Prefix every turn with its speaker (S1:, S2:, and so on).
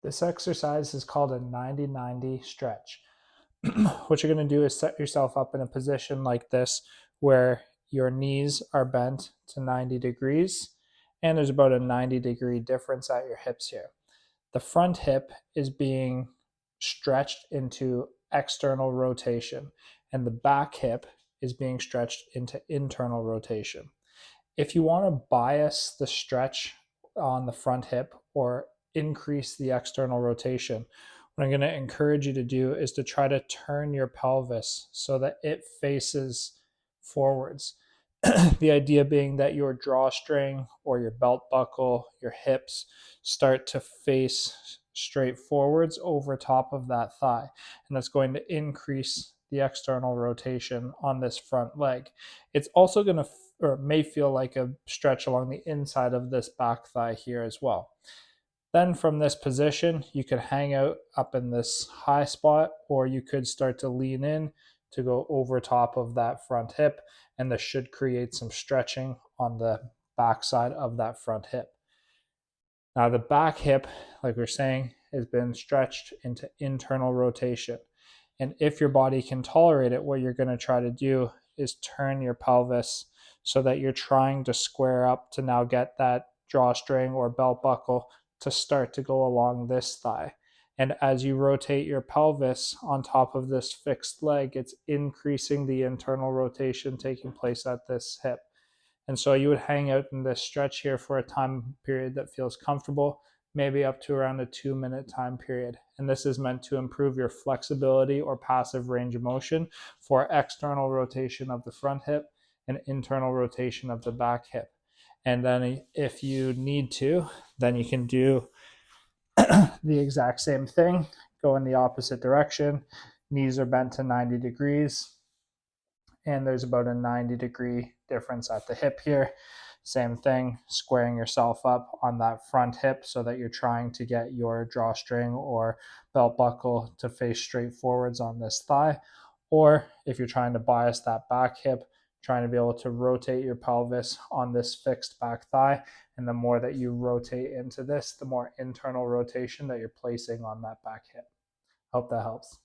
S1: This exercise is called a 90-90 stretch. What you're going to do is set yourself up in a position like this where your knees are bent to 90 degrees and there's about a 90-degree difference at your hips here. The front hip is being stretched into external rotation and the back hip is being stretched into internal rotation. If you want to bias the stretch on the front hip or increase the external rotation, what I'm going to encourage you to do is to try to turn your pelvis so that it faces forwards. The idea being that your drawstring or your belt buckle, your hips start to face straight forwards over top of that thigh. And that's going to increase the external rotation on this front leg. It's also going to or may feel like a stretch along the inside of this back thigh here as well. Then from this position, you could hang out up in this high spot, or you could start to lean in to go over top of that front hip, and this should create some stretching on the back side of that front hip. Now the back hip, like we're saying, has been stretched into internal rotation. And if your body can tolerate it, what you're going to try to do is turn your pelvis so that you're trying to square up to now get that drawstring or belt buckle to start to go along this thigh. And as you rotate your pelvis on top of this fixed leg, it's increasing the internal rotation taking place at this hip. And so you would hang out in this stretch here for a time period that feels comfortable, maybe up to around a 2-minute time period. And this is meant to improve your flexibility or passive range of motion for external rotation of the front hip and internal rotation of the back hip. And then if you need to, then you can do the exact same thing, go in the opposite direction. Knees are bent to 90 degrees and there's about a 90-degree difference at the hip here. Same thing, squaring yourself up on that front hip so that you're trying to get your drawstring or belt buckle to face straight forwards on this thigh. Or if you're trying to bias that back hip, trying to be able to rotate your pelvis on this fixed back thigh. And the more that you rotate into this, the more internal rotation that you're placing on that back hip. Hope that helps.